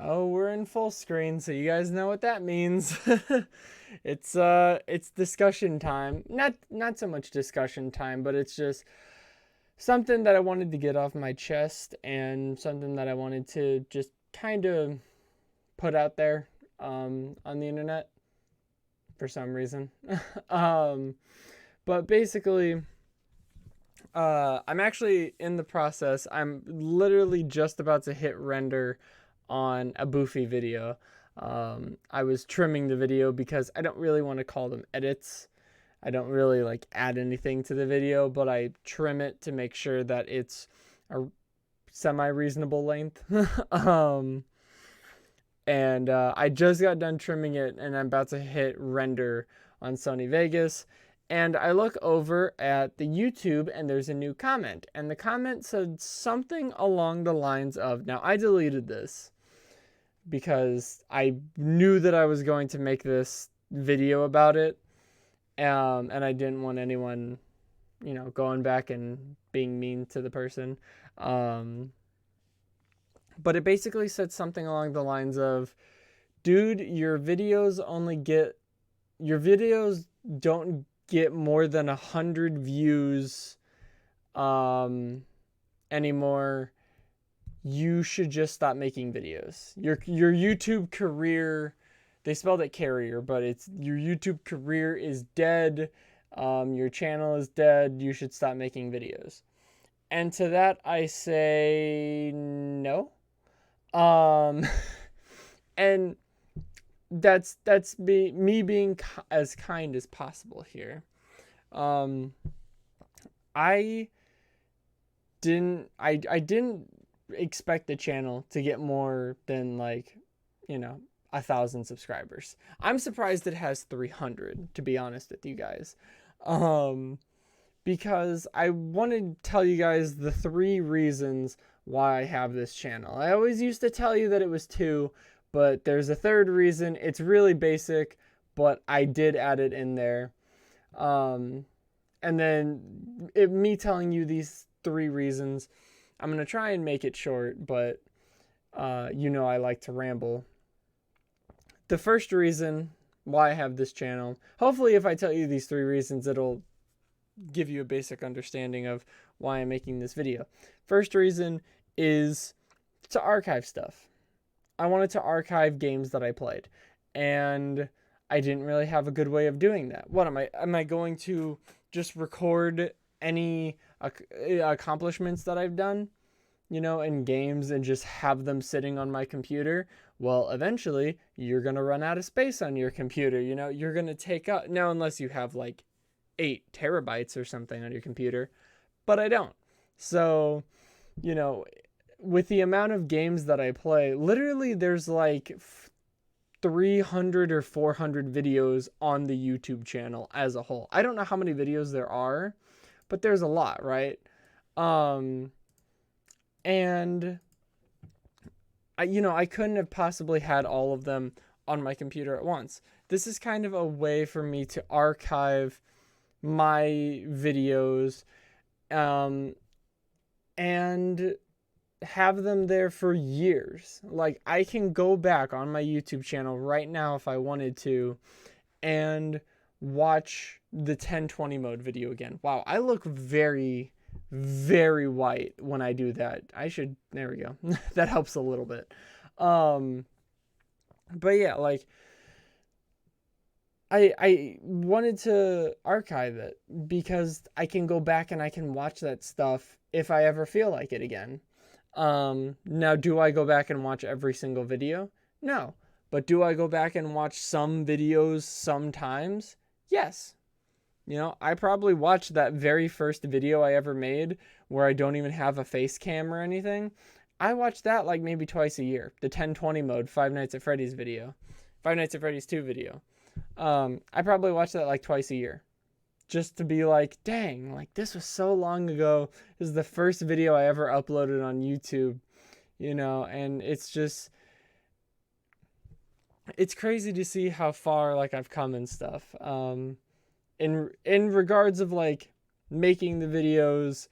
Oh, we're in full screen, so you guys know what that means. It's discussion time. Not so much discussion time, but it's just something that I wanted to get off my chest and something that I wanted to just kind of put out there on the internet for some reason. um, but basically, I'm actually in the process. I'm literally just about to hit render on a Boofy video. I was trimming the video because I don't really want to call them edits. I don't really like add anything to the video, but I trim it to make sure that it's a semi reasonable length. um, and I just got done trimming it, and I'm about to hit render on Sony Vegas. And I look over at the YouTube, and there's a new comment, and the comment said something along the lines of, now I deleted this because I knew that I was going to make this video about it, and I didn't want anyone, going back and being mean to the person. Um, but it basically said something along the lines of, dude, your videos don't get more than 100 views um, anymore. You should just stop making videos. Your YouTube career, they spelled it carrier, but it's your YouTube career is dead. Your channel is dead. You should stop making videos. And to that I say no. Um, and that's me being as kind as possible here. Um, I I didn't expect the channel to get more than like, you know, 1,000 subscribers. I'm surprised it has 300, to be honest with you guys. Um, because I want to tell you guys the three reasons why I have this channel. I always used to tell you that it was two, but there's a third reason. It's really basic, but I did add it in there. Um, and then me telling you these three reasons, I'm going to try and make it short, but I like to ramble. The first reason why I have this channel, hopefully, if I tell you these three reasons, it'll give you a basic understanding of why I'm making this video. First reason is to archive stuff. I wanted to archive games that I played, and I didn't really have a good way of doing that. What am I going to just record any accomplishments that I've done, in games and just have them sitting on my computer? Well, eventually you're going to run out of space on your computer. You're going to take up, now, unless you have like 8 terabytes or something on your computer, but I don't. So, you know, with the amount of games that I play, literally there's like 300 or 400 videos on the YouTube channel as a whole. I don't know how many videos there are, but there's a lot, right? Um, and I couldn't have possibly had all of them on my computer at once. This is kind of a way for me to archive my videos, um, and have them there for years. Like, I can go back on my YouTube channel right now if I wanted to and watch the 1020 mode video again. Wow, I look very, very white when I do that. There we go. That helps a little bit. Um, but yeah, like, I wanted to archive it because I can go back and I can watch that stuff if I ever feel like it again. Now, do I go back and watch every single video? No. But do I go back and watch some videos sometimes? Yes. I probably watched that very first video I ever made where I don't even have a face cam or anything. I watched that like maybe twice a year. The 1020 mode Five Nights at Freddy's video. Five Nights at Freddy's 2 video. I probably watched that like twice a year. Just to be like, dang, like this was so long ago. This is the first video I ever uploaded on YouTube, and it's crazy to see how far like I've come and stuff. In regards of like making the videos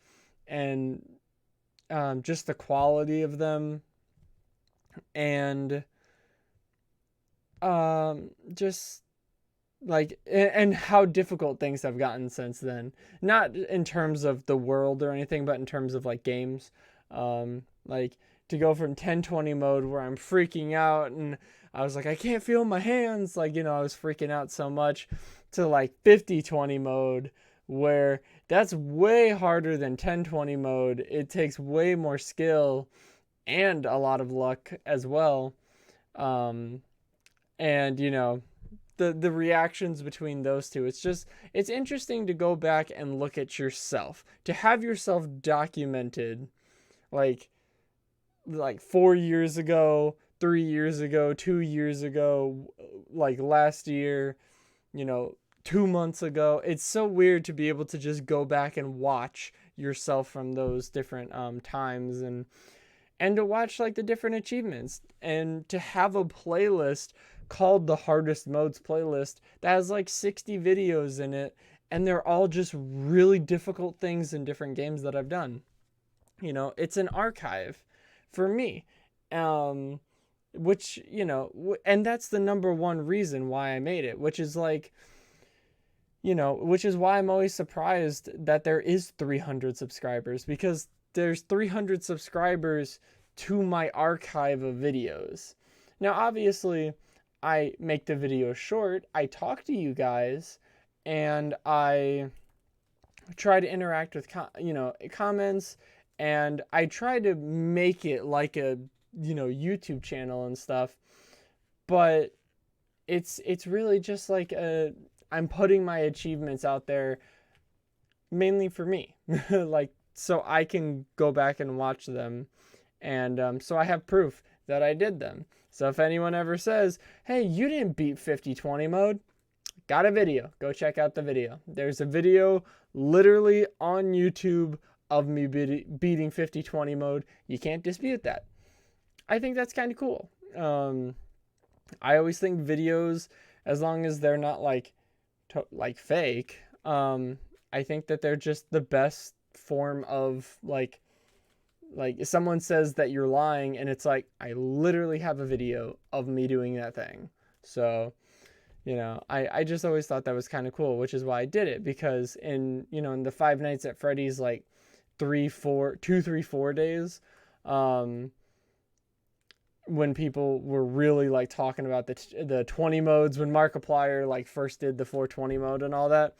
and just the quality of them. and just like, and how difficult things have gotten since then, not in terms of the world or anything, but in terms of like games. Like, to go from 1020 mode where I'm freaking out and I was like, I can't feel my hands, like, I was freaking out so much, to like 5020 mode, where that's way harder than 1020 mode. It takes way more skill and a lot of luck as well. um and the reactions between those two, it's interesting to go back and look at yourself, to have yourself documented, like 4 years ago, 3 years ago, 2 years ago, like last year, 2 months ago. It's so weird to be able to just go back and watch yourself from those different times, and to watch like the different achievements, and to have a playlist called the Hardest Modes playlist that has like 60 videos in it, and they're all just really difficult things in different games that I've done. It's an archive for me. um which, and that's the number one reason why I made it, which is like, which is why I'm always surprised that there is 300 subscribers, because there's 300 subscribers to my archive of videos. Now, obviously, I make the video short, I talk to you guys, and I try to interact with comments, and I try to make it like a YouTube channel and stuff. But it's really just like I'm putting my achievements out there mainly for me, like, so I can go back and watch them, and so I have proof that I did them. So if anyone ever says, hey, you didn't beat 5020 mode, got a video, go check out the video. There's a video literally on YouTube of me beating 5020 mode. You can't dispute that. I think that's kind of cool. I always think videos, as long as they're not like fake, I think that they're just the best form of like if someone says that you're lying, and it's like, I literally have a video of me doing that thing. So, I just always thought that was kind of cool, which is why I did it, because in the Five Nights at Freddy's, like 3-4 days, when people were really like talking about the 20 modes, when Markiplier like first did the 420 mode and all that,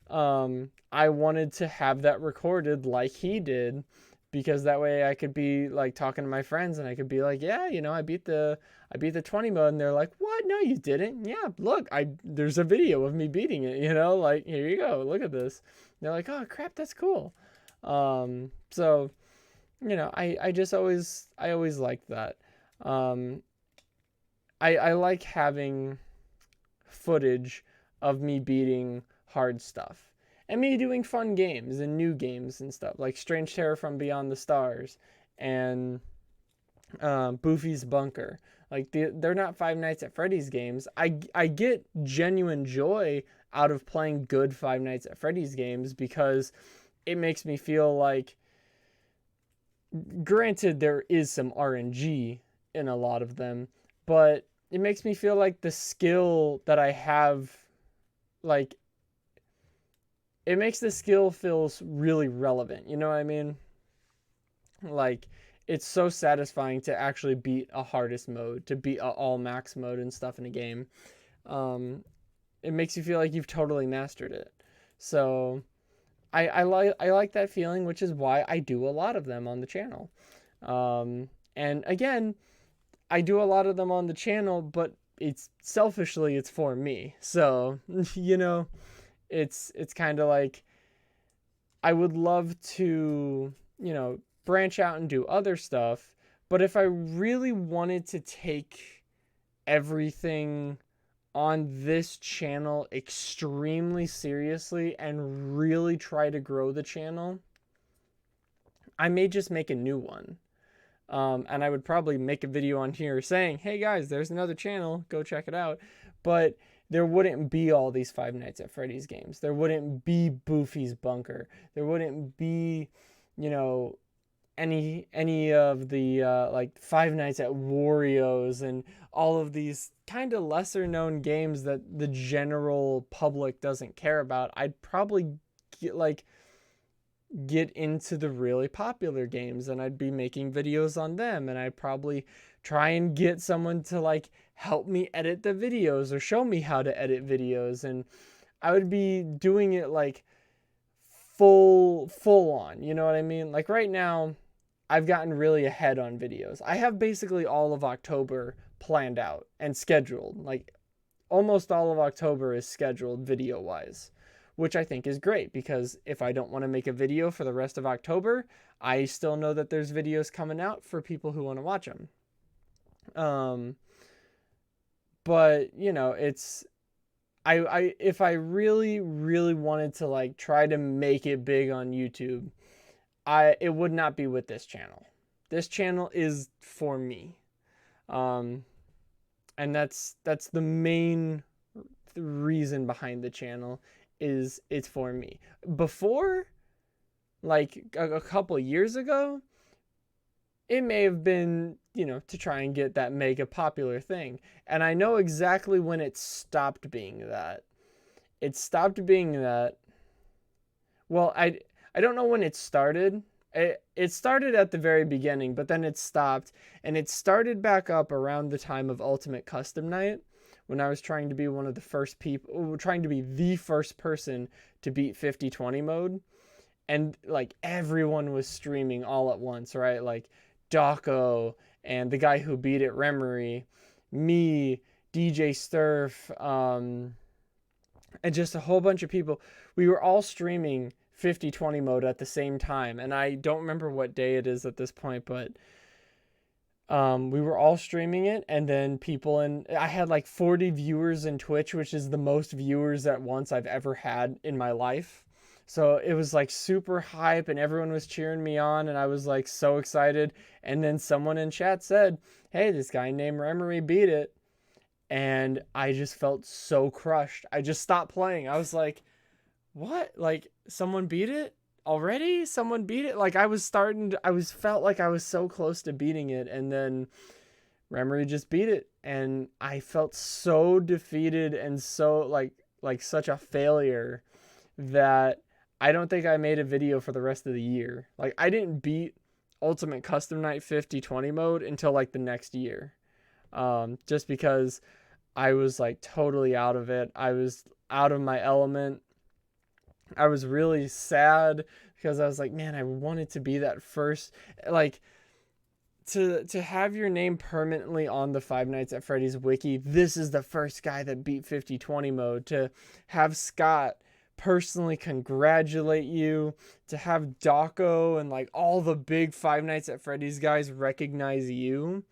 I wanted to have that recorded like he did, because that way I could be like talking to my friends, and I could be like, yeah, I beat the 20 mode, and they're like, what? No, you didn't. Yeah, look, there's a video of me beating it, like, here you go, look at this. And they're like, oh crap, that's cool. So, I always liked that. I like having footage of me beating hard stuff, and me doing fun games and new games and stuff, like Strange Terror from Beyond the Stars, and Boofy's Bunker. Like, they're not Five Nights at Freddy's games. I get genuine joy out of playing good Five Nights at Freddy's games, because it makes me feel like, granted, there is some RNG in a lot of them, but it makes me feel like the skill that I have, like, it makes the skill feels really relevant. You know what I mean? Like, it's so satisfying to actually beat a hardest mode, to beat a all max mode and stuff in a game. Um, it makes you feel like you've totally mastered it. So I like that feeling, which is why I do a lot of them on the channel. And again, I do a lot of them on the channel, but it's selfishly, it's for me. So, it's kind of like, I would love to, branch out and do other stuff, but if I really wanted to take everything on this channel extremely seriously and really try to grow the channel, I may just make a new one. And I would probably make a video on here saying, hey guys, there's another channel, go check it out. But there wouldn't be all these Five Nights at Freddy's games. There wouldn't be Boofy's Bunker. There wouldn't be, any of the like Five Nights at Wario's and all of these kind of lesser known games that the general public doesn't care about, I'd probably get into the really popular games and I'd be making videos on them, and I'd probably try and get someone to like help me edit the videos or show me how to edit videos, and I would be doing it like full on, you know what I mean? Like right now I've gotten really ahead on videos. I have basically all of October planned out and scheduled. Like almost all of October is scheduled video wise, which I think is great because if I don't want to make a video for the rest of October, I still know that there's videos coming out for people who want to watch them. But you know, it's I if I really wanted to like try to make it big on YouTube, it would not be with this channel. This channel is for me. And that's the main reason behind the channel, is it's for me. Before, like a couple years ago, it may have been, you know, to try and get that mega popular thing. And I know exactly when it stopped being that. It stopped being that. Well, I don't know when it started. It started at the very beginning, but then it stopped, and it started back up around the time of Ultimate Custom Night, when I was trying to be one of the first people, trying to be the first person to beat 50/20 mode, and like everyone was streaming all at once, right? Like Dawko and the guy who beat it, Remory, me, DJ Sturf, and just a whole bunch of people. We were all streaming 50/20 mode at the same time, and I don't remember what day it is at this point, but we were all streaming it, and then people, and I had like 40 viewers in Twitch, which is the most viewers at once I've ever had in my life. So it was like super hype, and everyone was cheering me on, and I was like so excited. And then someone in chat said, "Hey, this guy named Remory beat it." And I just felt so crushed. I just stopped playing. I was like, what? Like, someone beat it already? Someone beat it? Like, felt like I was so close to beating it, and then Remory just beat it, and I felt so defeated and so like such a failure that I don't think I made a video for the rest of the year. Like, I didn't beat Ultimate Custom Night 50/20 mode until like the next year. Just because I was like totally out of it. I was out of my element. I was really sad because I was like, man, I wanted to be that first, like, to have your name permanently on the Five Nights at Freddy's wiki. This is the first guy that beat 50/20 mode. To have Scott personally congratulate you, to have Dawko and like all the big Five Nights at Freddy's guys recognize you.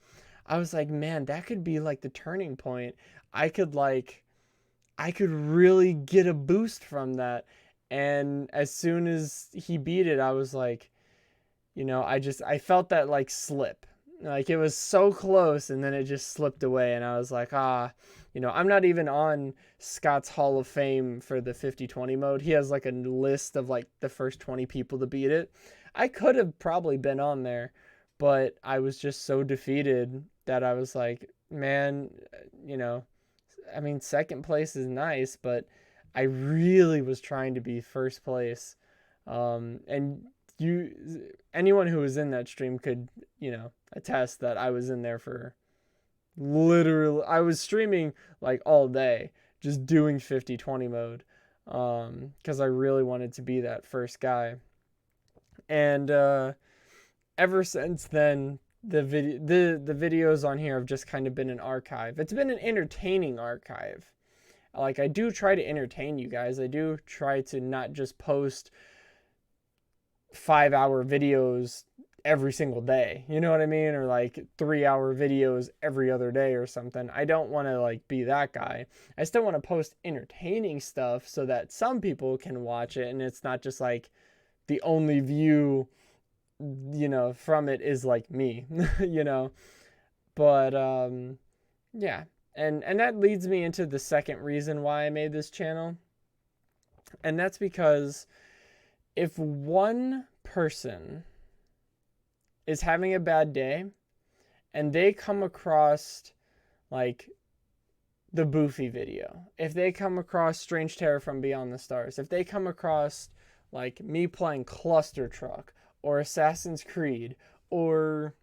I was like, man, that could be like the turning point. I could really get a boost from that. And as soon as he beat it, I was like, you know, I felt that like slip. Like it was so close, and then it just slipped away, and I was like, you know, I'm not even on Scott's Hall of Fame for the 50/20 mode. He has like a list of like the first 20 people to beat it. I could have probably been on there, but I was just so defeated that I was like, man, you know, I mean, second place is nice, but I really was trying to be first place. And anyone who was in that stream could, you know, attest that I was in there for literally, I was streaming like all day, just doing 50/20 mode, because I really wanted to be that first guy. And ever since then, the videos on here have just kind of been an archive. It's been an entertaining archive. Like, I do try to entertain you guys. I do try to not just post 5-hour videos every single day, you know what I mean? Or like 3-hour videos every other day or something. I don't want to like be that guy. I still want to post entertaining stuff so that some people can watch it, and it's not just like the only view, you know, from it is like me, you know. But yeah. And that leads me into the second reason why I made this channel. And that's because if one person is having a bad day and they come across like the Boofy video, if they come across Strange Terror from Beyond the Stars, if they come across like me playing Cluster Truck or Assassin's Creed or,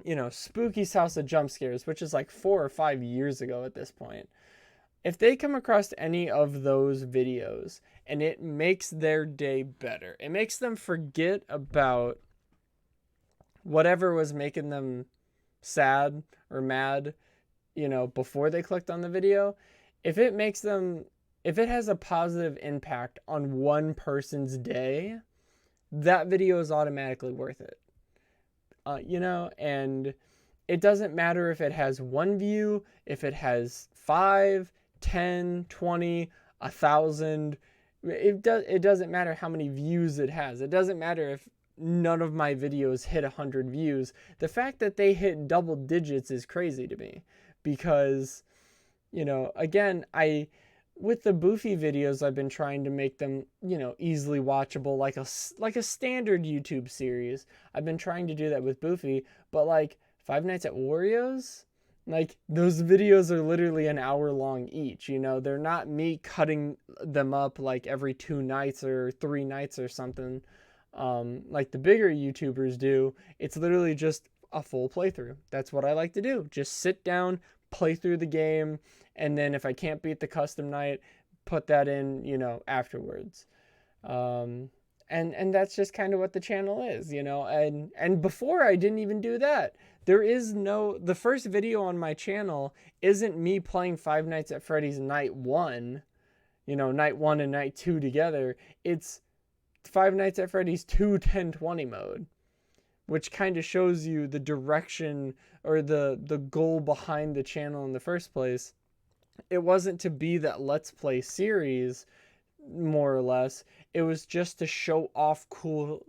you know, Spooky's House of Jump Scares, which is like 4 or 5 years ago at this point. If they come across any of those videos and it makes their day better, it makes them forget about whatever was making them sad or mad, you know, before they clicked on the video, if it has a positive impact on one person's day, that video is automatically worth it. You know, and it doesn't matter if it has 1 view, if it has 5, 10, 20, 1,000. It doesn't matter how many views it has. It doesn't matter if none of my videos hit 100 views. The fact that they hit double digits is crazy to me, because, you know, again, with the Boofy videos, I've been trying to make them, you know, easily watchable, like a standard YouTube series. I've been trying to do that with Boofy, but like Five Nights at Wario's, like those videos are literally an hour long each. You know, they're not me cutting them up like every 2 nights or 3 nights or something, like the bigger YouTubers do. It's literally just a full playthrough. That's what I like to do. Just sit down, play through the game, and then if I can't beat the custom night, put that in, you know, afterwards. And that's just kind of what the channel is, you know. And before I didn't even do that. The first video on my channel isn't me playing Five Nights at Freddy's Night 1, you know, Night 1 and Night 2 together. It's Five Nights at Freddy's 2 1020 mode, which kind of shows you the direction or the goal behind the channel in the first place. It wasn't to be that Let's Play series, more or less. It was just to show off cool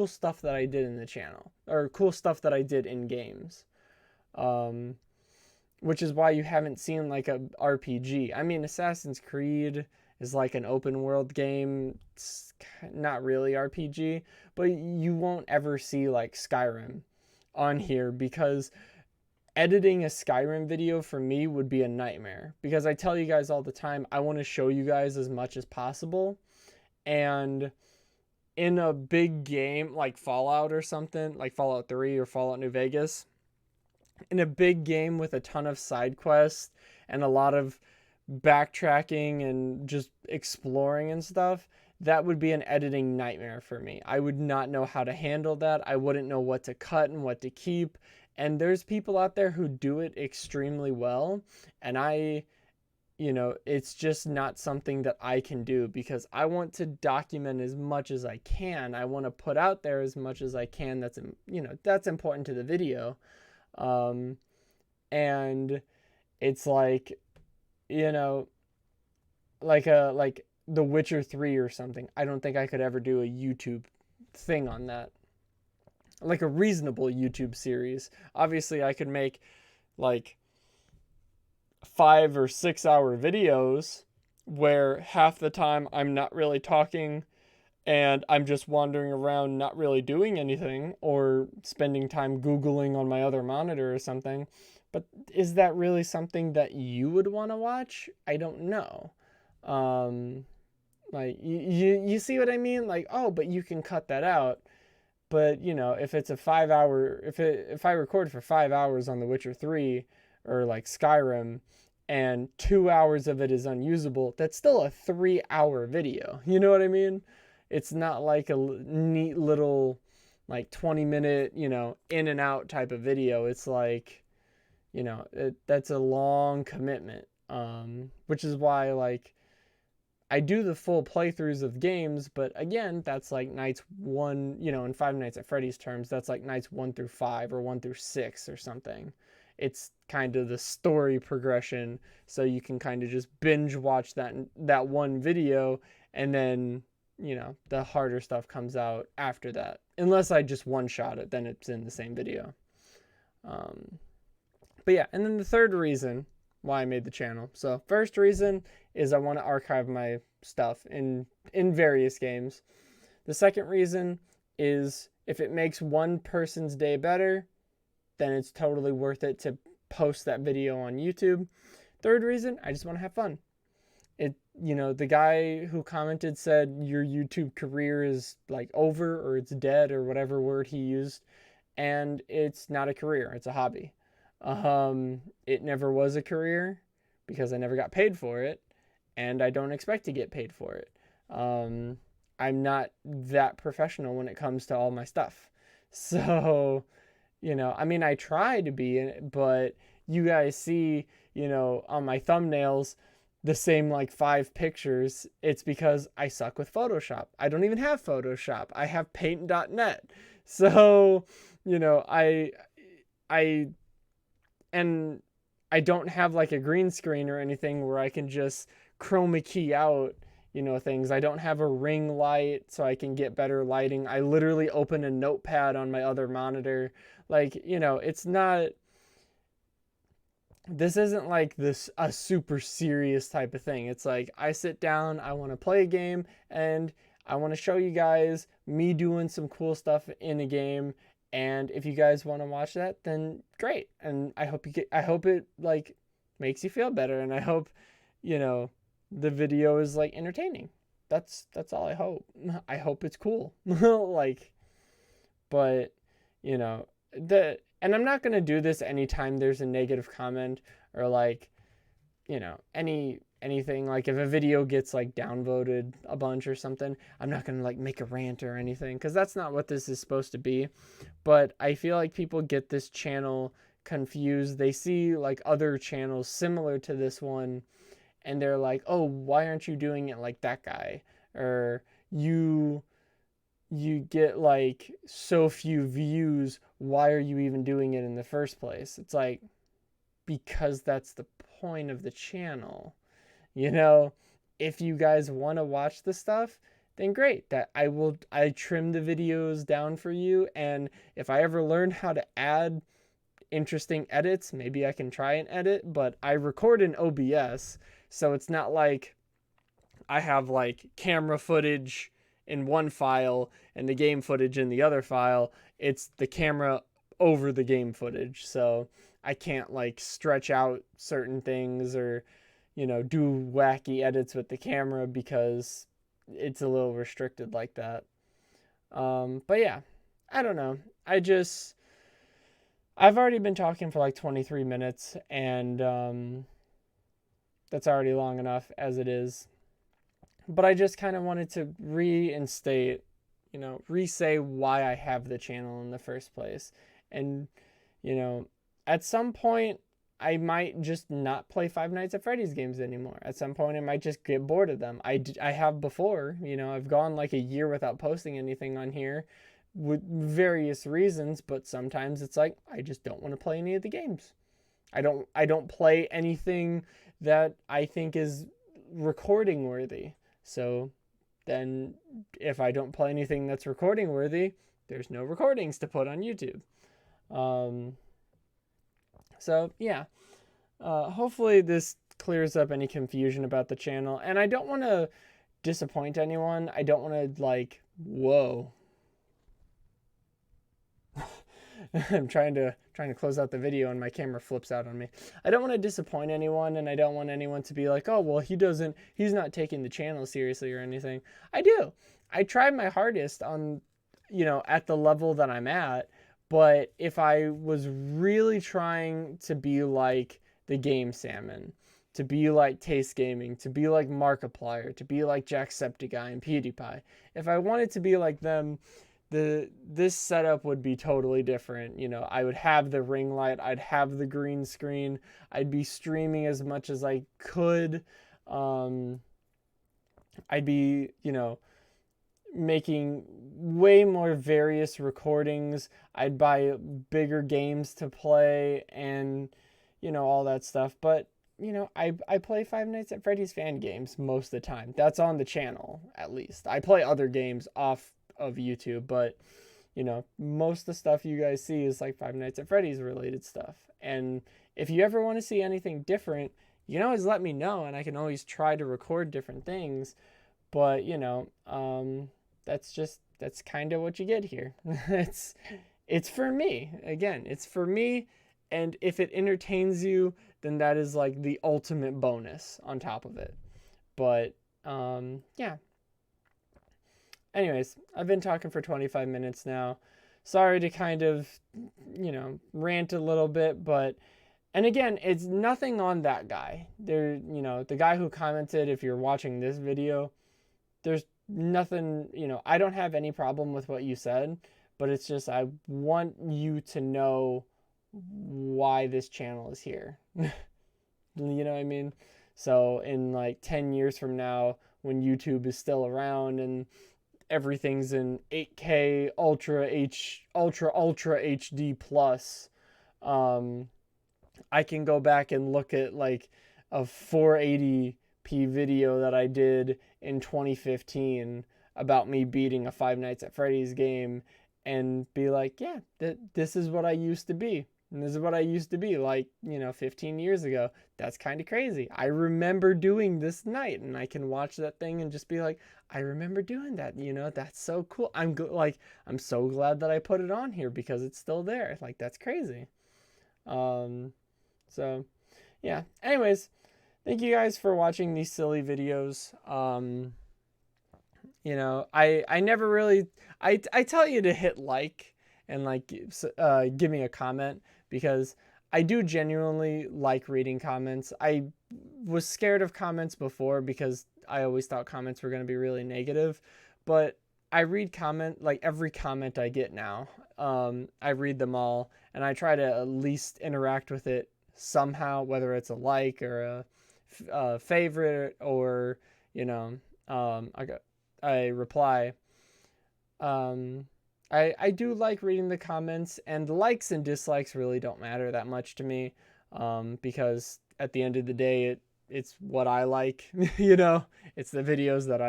stuff that I did in the channel, or cool stuff that I did in games. Which is why you haven't seen like a RPG. I mean, Assassin's Creed is like an open world game. It's not really RPG, but you won't ever see like Skyrim on here, because editing a Skyrim video for me would be a nightmare, because I tell you guys all the time, I want to show you guys as much as possible. And in a big game like Fallout or something, like Fallout 3 or Fallout New Vegas, in a big game with a ton of side quests and a lot of backtracking and just exploring and stuff, that would be an editing nightmare for me. I would not know how to handle that. I wouldn't know what to cut and what to keep. And there's people out there who do it extremely well. And you know, it's just not something that I can do, because I want to document as much as I can. I want to put out there as much as I can. That's, you know, that's important to the video. And it's like, you know, like The Witcher 3 or something. I don't think I could ever do a YouTube thing on that. Like a reasonable YouTube series. Obviously, I could make like 5 or 6 hour videos where half the time I'm not really talking and I'm just wandering around not really doing anything, or spending time Googling on my other monitor or something. But is that really something that you would want to watch? I don't know. Like, you see what I mean? Like, oh, but you can cut that out. But, you know, if it's a 5 hour, if I record for 5 hours on The Witcher 3 or like Skyrim, and 2 hours of it is unusable, that's still a 3 hour video. You know what I mean? It's not like a neat little like 20-minute, you know, in and out type of video. It's like, you know, that's a long commitment. Which is why, like, I do the full playthroughs of games, but again, that's like nights 1, you know, in Five Nights at Freddy's terms, that's like nights 1 through 5 or 1 through 6 or something. It's kind of the story progression, so you can kind of just binge watch that one video, and then, you know, the harder stuff comes out after that. Unless I just one-shot it, then it's in the same video. But yeah, and then the third reason why I made the channel. So first reason is I want to archive my stuff in various games. The second reason is If it makes one person's day better, then it's totally worth it to post that video on YouTube. Third reason, I just want to have fun. The guy who commented said your YouTube career is like over or it's dead or whatever word he used, and it's not a career, it's a hobby. It never was a career because I never got paid for it, and I don't expect to get paid for it. I'm not that professional when it comes to all my stuff. So, I try to be, but you guys see, on my thumbnails, the same like 5 pictures. It's because I suck with Photoshop. I don't even have Photoshop. I have paint.net. So, I and I don't have like a green screen or anything where I can just chroma key out, things. I don't have a ring light so I can get better lighting. I literally open a notepad on my other monitor. Like, it's not, this isn't like a super serious type of thing. It's like I sit down, I want to play a game, and I want to show you guys me doing some cool stuff in a game. And if you guys want to watch that, then great. And I hope it like makes you feel better, and I hope the video is like entertaining. That's all I hope. I hope it's cool. Like, but and I'm not going to do this anytime there's a negative comment or like, anything. Like if a video gets like downvoted a bunch or something, I'm not going to like make a rant or anything, because that's not what this is supposed to be. But I feel like people get this channel confused. They see like other channels similar to this one, and they're like, oh, why aren't you doing it like that guy? Or you get like so few views, why are you even doing it in the first place? It's like, because that's the point of the channel. If you guys want to watch the stuff, then great. That I trim the videos down for you, and if I ever learn how to add interesting edits, maybe I can try and edit. But I record in OBS, so it's not like I have like camera footage in one file and the game footage in the other file. It's the camera over the game footage, so I can't like stretch out certain things or do wacky edits with the camera because it's a little restricted like that. But yeah, I don't know. I've already been talking for like 23 minutes, and that's already long enough as it is. But I just kind of wanted to reinstate, re-say why I have the channel in the first place. And, at some point, I might just not play Five Nights at Freddy's games anymore. At some point, I might just get bored of them. I have before, I've gone like a year without posting anything on here with various reasons, but sometimes it's like, I just don't want to play any of the games. I don't play anything that I think is recording worthy. So then if I don't play anything that's recording worthy, there's no recordings to put on YouTube. So yeah, hopefully this clears up any confusion about the channel. And I don't want to disappoint anyone. I don't want to like, whoa. I'm trying to close out the video and my camera flips out on me. I don't want to disappoint anyone, and I don't want anyone to be like, oh, well, he's not taking the channel seriously or anything. I do. I tried my hardest on, at the level that I'm at, but if I was really trying to be like the Game Salmon, to be like Taste Gaming, to be like Markiplier, to be like Jacksepticeye and PewDiePie, if I wanted to be like them, this setup would be totally different. I would have the ring light, I'd have the green screen, I'd be streaming as much as I could. I'd be, making way more various recordings. I'd buy bigger games to play and, all that stuff. But, I play Five Nights at Freddy's fan games most of the time. That's on the channel, at least. I play other games off of YouTube, but most of the stuff you guys see is like Five Nights at Freddy's related stuff. And if you ever want to see anything different, you can always let me know, and I can always try to record different things. But that's just that's kind of what you get here. It's for me. Again, it's for me, and if it entertains you, then that is like the ultimate bonus on top of it. But yeah. Anyways, I've been talking for 25 minutes now. Sorry to kind of, rant a little bit, but and again, it's nothing on that guy. The guy who commented, if you're watching this video, there's nothing, I don't have any problem with what you said, but it's just I want you to know why this channel is here. You know what I mean? So in like 10 years from now, when YouTube is still around and everything's in 8K ultra HD plus, I can go back and look at like a 480p video that I did in 2015 about me beating a Five Nights at Freddy's game and be like, yeah, this is what I used to be. And this is what I used to be like, 15 years ago. That's kind of crazy. I remember doing this night, and I can watch that thing and just be like, I remember doing that. That's so cool. I'm so glad that I put it on here because it's still there. Like, that's crazy. So yeah. Anyways, thank you guys for watching these silly videos. I never really, I tell you to hit like and like give me a comment because I do genuinely like reading comments. I was scared of comments before because I always thought comments were going to be really negative, but I read like every comment I get now. I read them all and I try to at least interact with it somehow, whether it's a like or a favorite or, I reply. I do like reading the comments, and the likes and dislikes really don't matter that much to me, because at the end of the day, it's what I like. It's the videos that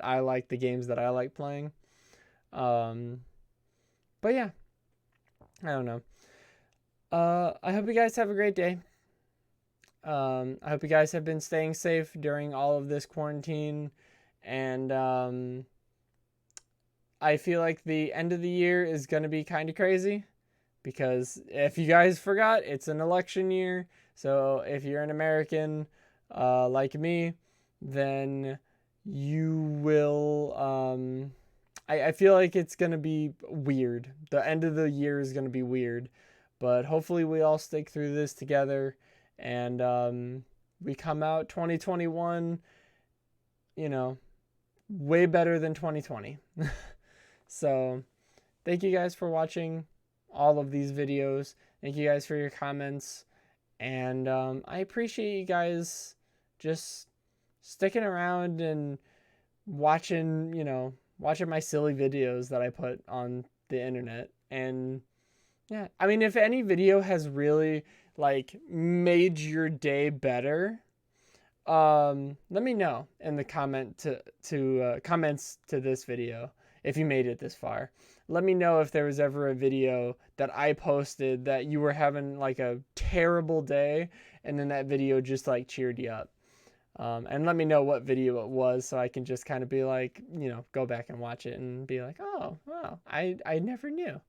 I like, the games that I like playing. But yeah, I don't know. I hope you guys have a great day. I hope you guys have been staying safe during all of this quarantine, and I feel like the end of the year is going to be kind of crazy because if you guys forgot, it's an election year. So if you're an American like me, then you will, I feel like it's going to be weird. The end of the year is going to be weird, but hopefully we all stick through this together and we come out 2021, way better than 2020. So thank you guys for watching all of these videos. Thank you guys for your comments. And I appreciate you guys just sticking around and watching my silly videos that I put on the internet. And yeah, I mean, if any video has really like made your day better, let me know in the comments to this video. If you made it this far, let me know if there was ever a video that I posted that you were having like a terrible day and then that video just like cheered you up. And let me know what video it was so I can just kind of be like, go back and watch it and be like, oh, wow, I never knew,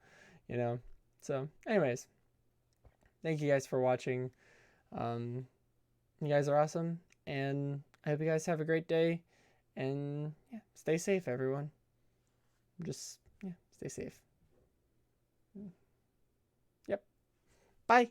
So anyways, thank you guys for watching. You guys are awesome. And I hope you guys have a great day. And yeah, stay safe, everyone. Just, stay safe. Yep. Bye.